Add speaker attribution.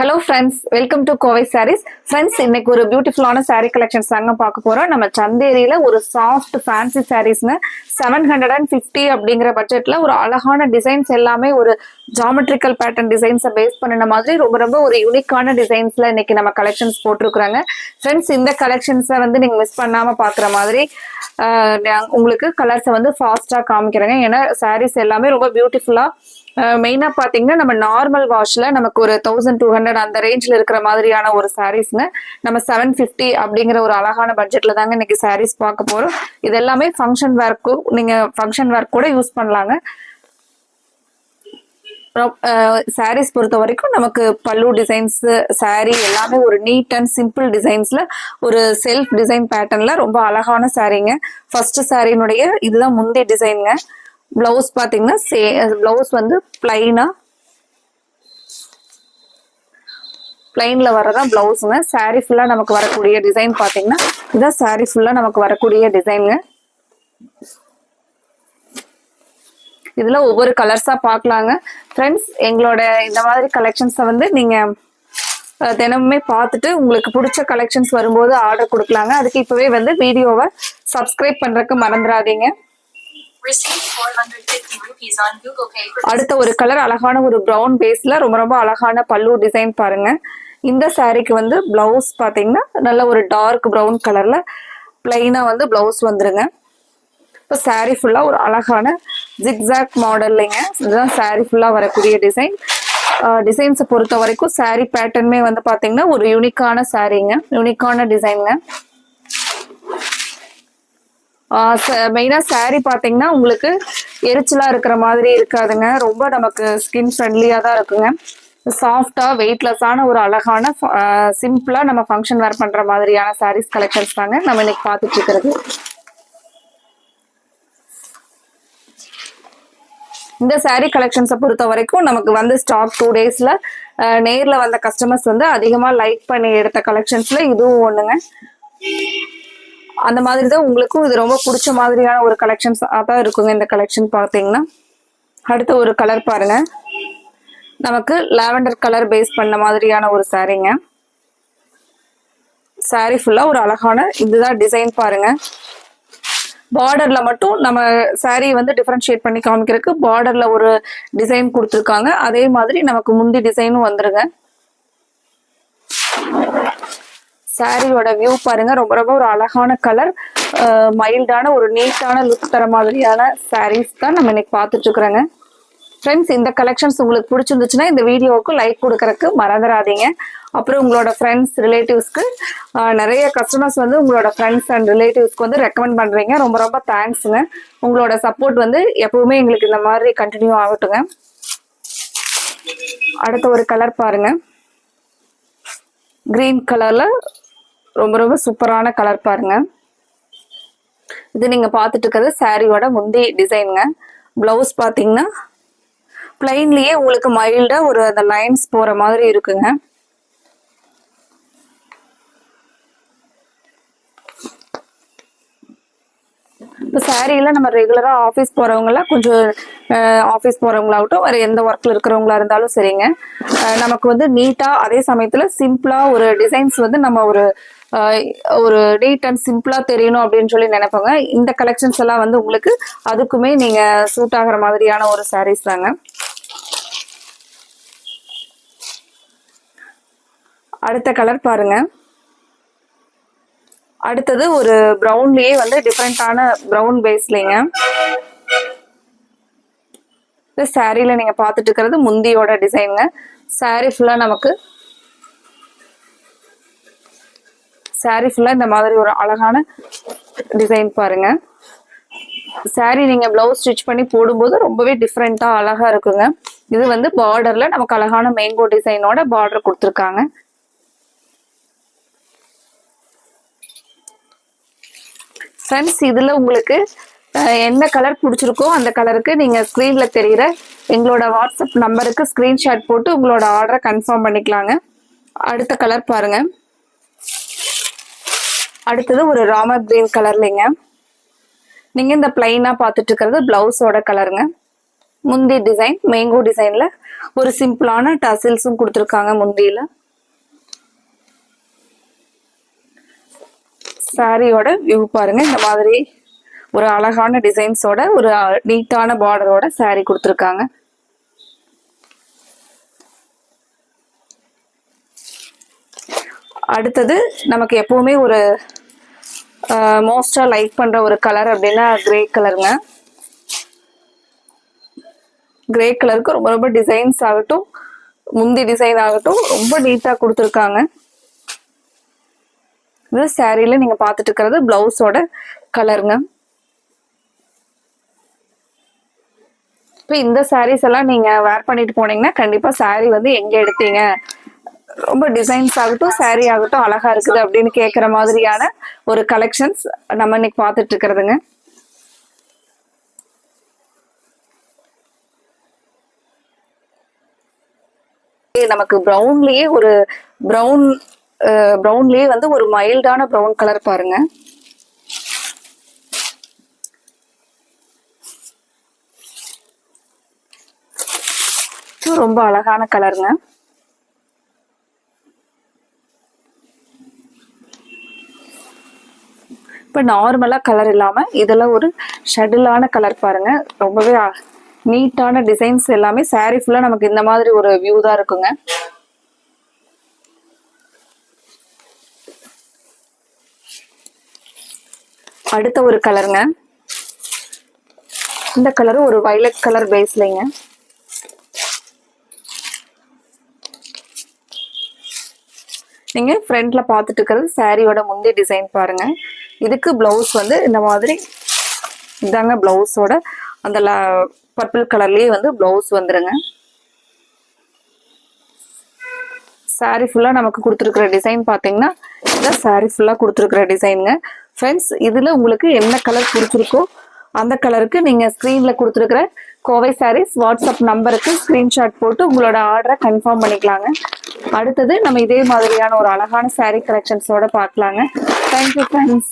Speaker 1: Hello friends, welcome to Kovai sarees. Friends, இன்னைக்கு ஒரு பியூட்டிஃபுல்லான சாரீ கலெக்ஷன்ஸ் தாங்க பார்க்க போறோம். நம்ம சந்தேரியில ஒரு சாஃப்ட் ஃபேன்சி சாரீஸ்ங்க 750 அப்படிங்கிற பட்ஜெட்ல ஒரு அழகான டிசைன்ஸ் எல்லாமே ஒரு ஜாமெட்ரிக்கல் பேட்டர்ன் டிசைன்ஸை பேஸ் பண்ணின மாதிரி ரொம்ப ரொம்ப ஒரு யூனிக்கான டிசைன்ஸ்ல இன்னைக்கு நம்ம கலெக்ஷன்ஸ் போட்டிருக்கிறாங்க. ஃப்ரெண்ட்ஸ், இந்த கலெக்ஷன்ஸை வந்து நீங்க மிஸ் பண்ணாம பாக்குற மாதிரி உங்களுக்கு கலர்ஸை வந்து ஃபாஸ்டா காமிக்கிறேங்க. ஏன்னா சாரீஸ் எல்லாமே ரொம்ப பியூட்டிஃபுல்லா மெயினா பாத்தீங்கன்னா நம்ம நார்மல் வாஷ்ல நமக்கு ஒரு 1200 அந்த ரேஞ்ச்ல இருக்கிற மாதிரியான ஒரு சாரீஸ்ங்க நம்ம 750 அப்படிங்கிற ஒரு அழகான பட்ஜெட்ல தாங்க இன்னைக்கு சாரீஸ் பார்க்க போறோம். இது எல்லாமே ஃபங்க்ஷன் வேர்க்கும் நீங்க ஃபங்க்ஷன் வேர்க் கூட யூஸ் பண்ணலாங்க. சாரீஸ் பொறுத்த வரைக்கும் நமக்கு பல்லு டிசைன்ஸ் சாரீ எல்லாமே ஒரு நீட் அண்ட் சிம்பிள் டிசைன்ஸ்ல ஒரு செல்ஃப் டிசைன் பேட்டர்ன்ல ரொம்ப அழகான சாரீங்க. ஃபர்ஸ்ட் சாரீனுடைய இதுதான் முந்தைய டிசைனுங்க. பிளவுஸ் பாத்தீங்கன்னா பிளவுஸ் வந்து பிளைன்ல வரதான் பிளவுஸுங்க. சாரீ ஃபுல்லா நமக்கு வரக்கூடிய டிசைன் பாத்தீங்கன்னா இதான் சாரீ ஃபுல்லா நமக்கு வரக்கூடிய டிசைனுங்க. இதுல ஒவ்வொரு கலர்ஸா பார்க்கலாங்க. ஃப்ரெண்ட்ஸ், எங்களோட இந்த மாதிரி கலெக்ஷன்ஸை வந்து நீங்க தினமுமே பார்த்துட்டு உங்களுக்கு பிடிச்ச கலெக்ஷன்ஸ் வரும்போது ஆர்டர் கொடுக்கலாங்க. அதுக்கு இப்பவே வந்து வீடியோவை சப்ஸ்கிரைப் பண்றதுக்கு மறந்துடாதீங்க. அடுத்த ஒரு கலர் அழகான ஒரு பிரவுன் பேஸ்ல ரொம்ப ரொம்ப அழகான பல்லு டிசைன் பாருங்க. இந்த சாரீக்கு வந்து பிளவுஸ் பாத்தீங்கன்னா நல்ல ஒரு டார்க் பிரவுன் கலர்ல பிளைனா வந்து பிளவுஸ் வந்துருங்க. இப்போ சாரீ ஃபுல்லா ஒரு அழகான ஜிக்ஸாக் மாடல்லைங்க. இதுதான் சாரீ ஃபுல்லா வரக்கூடிய டிசைன். டிசைன்ஸை பொறுத்த வரைக்கும் சாரீ பேட்டர்னுமே வந்து பாத்தீங்கன்னா ஒரு யூனிக்கான சாரீங்க, யூனிக்கான டிசைனுங்க. மெயினா சாரீ பாத்தீங்கன்னா உங்களுக்கு எரிச்சலா இருக்கிற மாதிரி இருக்காதுங்க. ரொம்ப நமக்கு ஸ்கின் ஃப்ரெண்ட்லியா தான் இருக்குங்க. சாஃப்டா வெயிட்லெஸ்ஸான ஒரு அழகான சிம்பிளா நம்ம ஃபங்க்ஷன் வேர் பண்ற மாதிரியான சாரீஸ் கலெக்ஷன்ஸ் தாங்க நம்ம இன்னைக்கு பார்த்துட்டு இருக்கிறது. இந்த சாரீ கலெக்ஷன்ஸை பொறுத்த வரைக்கும் நமக்கு வந்து ஸ்டாக் 2 டேஸ்ல நேர்ல வந்த கஸ்டமர்ஸ் வந்து அதிகமா லைக் பண்ணி எடுத்த கலெக்ஷன்ஸ்ல இதுவும் ஒண்ணுங்க. அந்த மாதிரி தான் உங்களுக்கும் இது ரொம்ப பிடிச்ச மாதிரியான ஒரு கலெக்ஷன்ஸ் தான் இருக்குங்க. இந்த கலெக்ஷன் பார்த்தீங்கன்னா அடுத்த ஒரு கலர் பாருங்க. நமக்கு லாவெண்டர் கலர் பேஸ் பண்ண மாதிரியான ஒரு சாரீங்க. சாரீ ஃபுல்லா ஒரு அழகான இதுதான் டிசைன் பாருங்க. பார்டர்ல மட்டும் நம்ம சாரீ வந்து டிஃபரன்ஷியேட் பண்ணி காமிக்கிறதுக்கு பார்டர்ல ஒரு டிசைன் கொடுத்துருக்காங்க. அதே மாதிரி நமக்கு முந்தி டிசைனும் வந்துருங்க. சாரியோட வியூ பாருங்க. ரொம்ப ரொம்ப ஒரு அழகான கலர், மைல்டான ஒரு நீட்டான லுக் தர மாதிரியான சாரீஸ் தான் நம்ம இன்னைக்கு பார்த்துட்டு இருக்கிறோங்க. ஃப்ரெண்ட்ஸ், இந்த கலெக்ஷன்ஸ் உங்களுக்கு பிடிச்சிருந்துச்சுன்னா இந்த வீடியோவுக்கு லைக் கொடுக்கறதுக்கு மறந்துடாதீங்க. அப்புறம் உங்களோட ஃப்ரெண்ட்ஸ் ரிலேட்டிவ்ஸ்க்கு நிறைய கஸ்டமர்ஸ் வந்து உங்களோட ஃப்ரெண்ட்ஸ் அண்ட் ரிலேட்டிவ்ஸ்க்கு வந்து ரெக்கமெண்ட் பண்றீங்க. ரொம்ப ரொம்ப தேங்க்ஸுங்க. உங்களோட சப்போர்ட் வந்து எப்பவுமே எங்களுக்கு இந்த மாதிரி கண்டினியூ ஆகட்டுங்க. அடுத்த ஒரு கலர் பாருங்க. கிரீன் கலர்ல ரொம்ப ரொம்ப சூப்பரான கலர் பாருங்க. இது நீங்க பார்த்துட்டு இருக்கிறது சாரியோட முந்தி டிசைனுங்க. பிளவுஸ் பாத்தீங்கன்னா பிளைன்லயே உங்களுக்கு மைல்டா ஒரு அந்த லைன்ஸ் போற மாதிரி இருக்குங்க. இப்போ சாரியில நம்ம ரெகுலரா ஆஃபீஸ் போறவங்கலாம் கொஞ்சம் ஆஃபீஸ் போறவங்களாகட்டும் வேற எந்த ஒர்க்ல இருக்கிறவங்களா இருந்தாலும் சரிங்க, நமக்கு வந்து நீட்டா அதே சமயத்துல சிம்பிளா ஒரு டிசைன்ஸ் வந்து நம்ம ஒரு நீட் அண்ட் சிம்பிளா தெரியணும் அப்படின்னு சொல்லி நினைப்போங்க. இந்த கலெக்ஷன்ஸ் எல்லாம் வந்து உங்களுக்கு அதுக்குமே நீங்க சூட் ஆகிற மாதிரியான ஒரு சாரீஸ் தாங்க. அடுத்த கலர் பாருங்க. அடுத்தது ஒரு பிரவுன்லயே வந்து டிஃப்ரெண்டான பிரவுன் பேஸ்லங்க. இந்த சாரியில நீங்க பார்த்துட்டு இருக்கிறது முந்தியோட டிசைனுங்க. சாரி ஃபுல்லா நமக்கு இந்த மாதிரி ஒரு அழகான டிசைன் பாருங்க. சாரி நீங்க பிளவுஸ் ஸ்டிச் பண்ணி போடும்போது ரொம்பவே டிஃப்ரெண்டா அழகா இருக்குங்க. இது வந்து பார்டர்ல நமக்கு அழகான மேங்கோ டிசைனோட பார்டர் கொடுத்துருக்காங்க. ஃப்ரெண்ட்ஸ், இதுல உங்களுக்கு என்ன கலர் பிடிச்சிருக்கோ அந்த கலருக்கு நீங்க ஸ்கிரீன்ல தெரியுற எங்களோட வாட்ஸ்அப் நம்பருக்கு ஸ்கிரீன்ஷாட் போட்டு உங்களோட ஆர்டரை கன்ஃபார்ம் பண்ணிக்கலாங்க. அடுத்த கலர் பாருங்க. அடுத்தது ஒரு ராமர் கிரீன் கலர்லங்க. நீங்க இந்த பிளைனா பார்த்துட்டு இருக்கிறது பிளவுஸோட கலருங்க. முந்தி டிசைன் மேங்கோ டிசைன்ல ஒரு சிம்பிளான டசில்ஸும் கொடுத்துருக்காங்க முந்தியில. சாரியோட வியூ பாருங்க. இந்த மாதிரி ஒரு அழகான டிசைன்ஸோட ஒரு நீட்டான பார்டரோட சாரி கொடுத்துருக்காங்க. அடுத்தது நமக்கு எப்பவுமே ஒரு மோஸ்டா லைக் பண்ற ஒரு கலர் அப்படின்னா கிரே கலருங்க. கிரே கலருக்கு ரொம்ப ரொம்ப டிசைன்ஸ் ஆகட்டும், முந்தி டிசைன் ஆகட்டும் ரொம்ப நீட்டா கொடுத்துருக்காங்க. இது சாரியில நீங்க பாத்துட்டு இருக்கிறது பிளவுஸோட கலருங்க. இப்போ இந்த சாரீஸ் எல்லாம் நீங்க வேர் பண்ணிட்டு போனீங்கன்னா கண்டிப்பா சாரி வந்து எங்க எடுத்தீங்க, ரொம்ப டிசைன்ஸ் ஆகட்டும் சாரி ஆகட்டும் அழகா இருக்குது அப்படின்னு கேட்குற மாதிரியான ஒரு கலெக்ஷன்ஸ் நம்ம இன்னைக்கு பார்த்துட்டு இருக்கிறதுங்க. நமக்கு ப்ரௌன்லயே ஒரு ப்ரௌன்லயே வந்து ஒரு மைல்டான ப்ரௌன் கலர் பாருங்க. ரொம்ப அழகான கலருங்க. இப்போ நார்மலாக கலர் இல்லாமல் இதெல்லாம் ஒரு ஷட்டிலான கலர் பாருங்க. ரொம்பவே நீட்டான டிசைன்ஸ் எல்லாமே சாரி ஃபுல்லாக நமக்கு இந்த மாதிரி ஒரு வியூ தான் இருக்குங்க. அடுத்த ஒரு கலருங்க. இந்த கலரும் ஒரு வயலட் கலர் பேஸ்லைங்க. நீங்க ஃப்ரண்ட்ல பார்த்துட்டு இருக்கிறது சாரியோட முந்தி டிசைன் பாருங்க. இதுக்கு பிளவுஸ் வந்து இந்த மாதிரி இதாங்க பிளவுஸோட அந்த பர்பிள் கலர்லயே வந்து பிளவுஸ் வந்துருங்க. சாரி ஃபுல்லா நமக்கு கொடுத்துருக்கிற டிசைன் பாத்தீங்கன்னா இந்த சாரி ஃபுல்லா கொடுத்துருக்கிற டிசைனுங்க. ஃப்ரெண்ட்ஸ் இதுல உங்களுக்கு என்ன கலர் பிடிச்சிருக்கோ அந்த கலருக்கு நீங்க ஸ்கிரீன்ல கொடுத்துருக்கிற கோவை சாரீஸ் வாட்ஸ்அப் நம்பருக்கு ஸ்கிரீன்ஷாட் போட்டு உங்களோட ஆர்டரை கன்ஃபார்ம் பண்ணிக்கலாங்க. அடுத்தது நம்ம இதே மாதிரியான ஒரு அழகான சாரீ கலெக்ஷன்ஸோட பார்க்கலாங்க. Thank you friends.